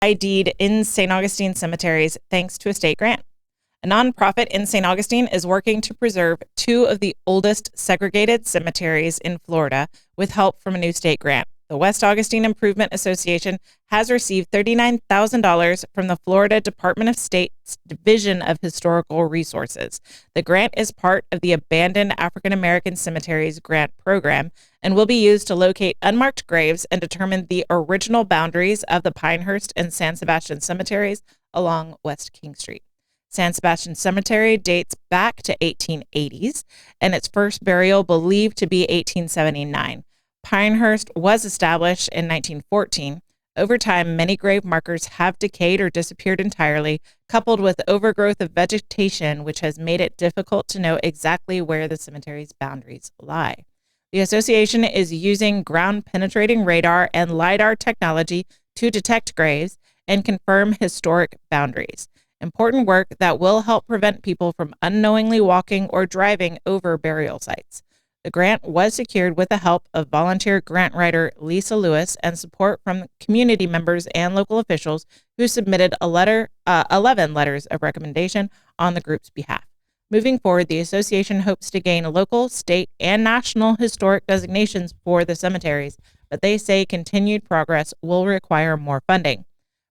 ID'd in St. Augustine cemeteries thanks to a state grant. A nonprofit in St. Augustine is working to preserve two of the oldest segregated cemeteries in Florida with help from a new state grant. The West Augustine Improvement Association has received $39,000 from the Florida Department of State's Division of Historical Resources. The grant is part of the Abandoned African American Cemeteries Grant Program and will be used to locate unmarked graves and determine the original boundaries of the Pinehurst and San Sebastián cemeteries along West King Street. San Sebastián Cemetery dates back to 1880s, and its first burial believed to be 1879. Pinehurst was established in 1914. Over time, many grave markers have decayed or disappeared entirely, coupled with overgrowth of vegetation, which has made it difficult to know exactly where the cemetery's boundaries lie. The association is using ground-penetrating radar and LiDAR technology to detect graves and confirm historic boundaries. Important work that will help prevent people from unknowingly walking or driving over burial sites. The grant was secured with the help of volunteer grant writer Lisa Lewis and support from community members and local officials who submitted 11 letters of recommendation on the group's behalf. Moving forward, the association hopes to gain local, state, and national historic designations for the cemeteries, but they say continued progress will require more funding.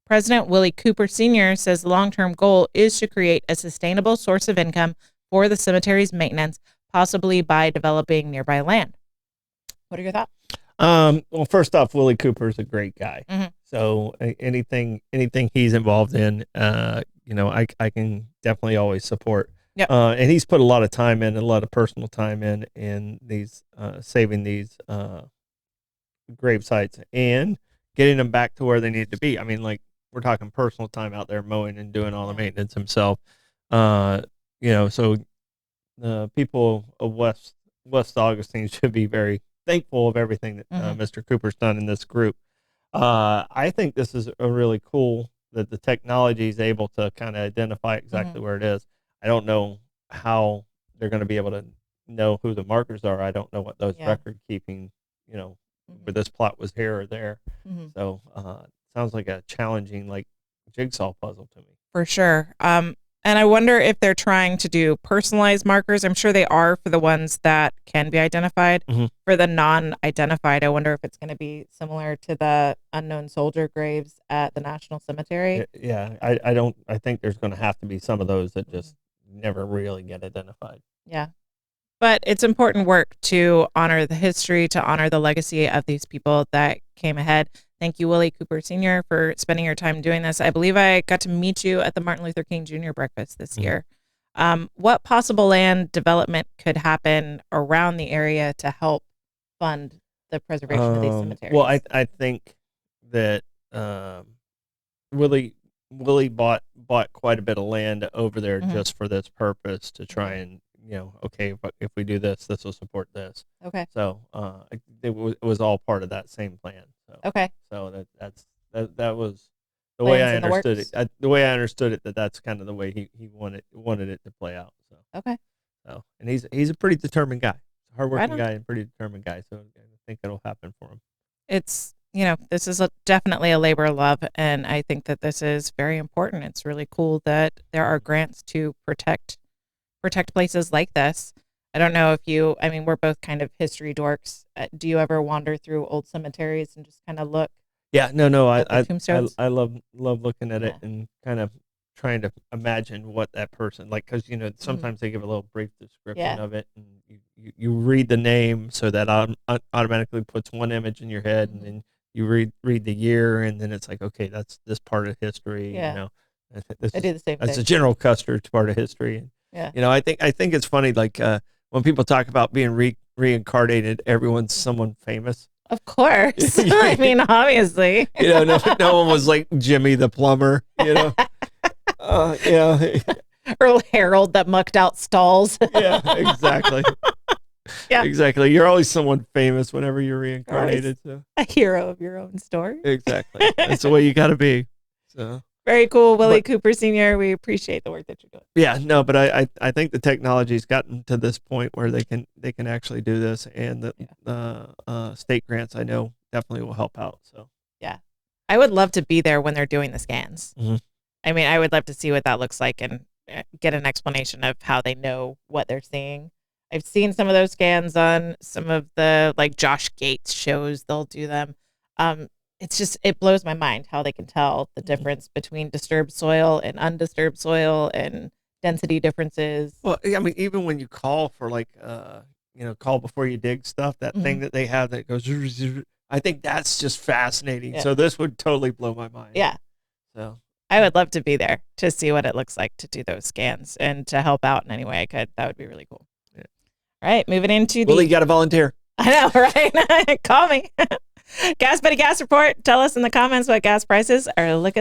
President Willie Cooper Sr. says the long-term goal is to create a sustainable source of income for the cemetery's maintenance, possibly by developing nearby land. What are your thoughts? Well, first off, Willie Cooper is a great guy. Mm-hmm. So anything he's involved in, I can definitely always support. Yep. And he's put a lot of time in, a lot of personal time in these saving these grave sites and getting them back to where they need to be. I mean, like, we're talking personal time out there mowing and doing all the maintenance himself. So the people of West Augustine should be very thankful of everything that Mr. Cooper's done in this group. I think this is a really cool that the technology is able to kind of identify exactly where it is. I don't know how they're going to be able to know who the markers are. I don't know what those record keeping, where this plot was here or there. So sounds like a challenging, like, jigsaw puzzle to me. For sure. And I wonder if they're trying to do personalized markers. I'm sure they are for the ones that can be identified. For the non-identified, I wonder if it's going to be similar to the unknown soldier graves at the National Cemetery. Yeah, I think there's going to have to be some of those that just never really get identified. Yeah. But it's important work to honor the history, to honor the legacy of these people that came ahead. Thank you, Willie Cooper Sr., for spending your time doing this. I believe I got to meet you at the Martin Luther King Jr. breakfast this year. What possible land development could happen around the area to help fund the preservation of these cemeteries? Well, I think that Willie bought quite a bit of land over there just for this purpose, to try and, okay, but if we do this, this will support this. Okay. So it was all part of that same plan. So, okay. So that was the way I understood it. The way I understood it, that's kind of the way he wanted it to play out. So okay. So, and he's a pretty determined guy, hardworking guy, and pretty determined guy. So I think it'll happen for him. It's this is definitely a labor of love, and I think that this is very important. It's really cool that there are grants to protect places like this. I don't know if we're both kind of history dorks. Do you ever wander through old cemeteries and just kind of look? Yeah, no, I love looking at it and kind of trying to imagine what that person, like, because sometimes they give a little brief description of it, and you read the name, so that automatically puts one image in your head, and then you read the year, and then it's like, okay, that's this part of history. I do the same thing. That's a General Custer part of history. Yeah. I think it's funny, like, when people talk about being reincarnated, everyone's someone famous. Of course. I mean, obviously. No one was like Jimmy the plumber, Or Harold that mucked out stalls. Yeah, exactly. Yeah. Exactly. You're always someone famous whenever you're reincarnated. So. A hero of your own story. Exactly. That's the way you got to be. So. Very cool, Willie Cooper Sr. We appreciate the work that you're doing. Yeah, no, but I think the technology's gotten to this point where they can actually do this, and the state grants, I know, definitely will help out. So yeah, I would love to be there when they're doing the scans. Mm-hmm. I mean, I would love to see what that looks like and get an explanation of how they know what they're seeing. I've seen some of those scans on some of the like Josh Gates shows. They'll do them. It blows my mind how they can tell the difference between disturbed soil and undisturbed soil and density differences. Well, I mean, even when you call for like, call before you dig stuff, that thing that they have that goes, I think that's just fascinating. Yeah. So this would totally blow my mind. Yeah. So I would love to be there to see what it looks like to do those scans and to help out in any way I could. That would be really cool. Yeah. All right, moving into Willie, you got to volunteer. I know, right? Call me. Gas Buddy Gas Report. Tell us in the comments what gas prices are looking like.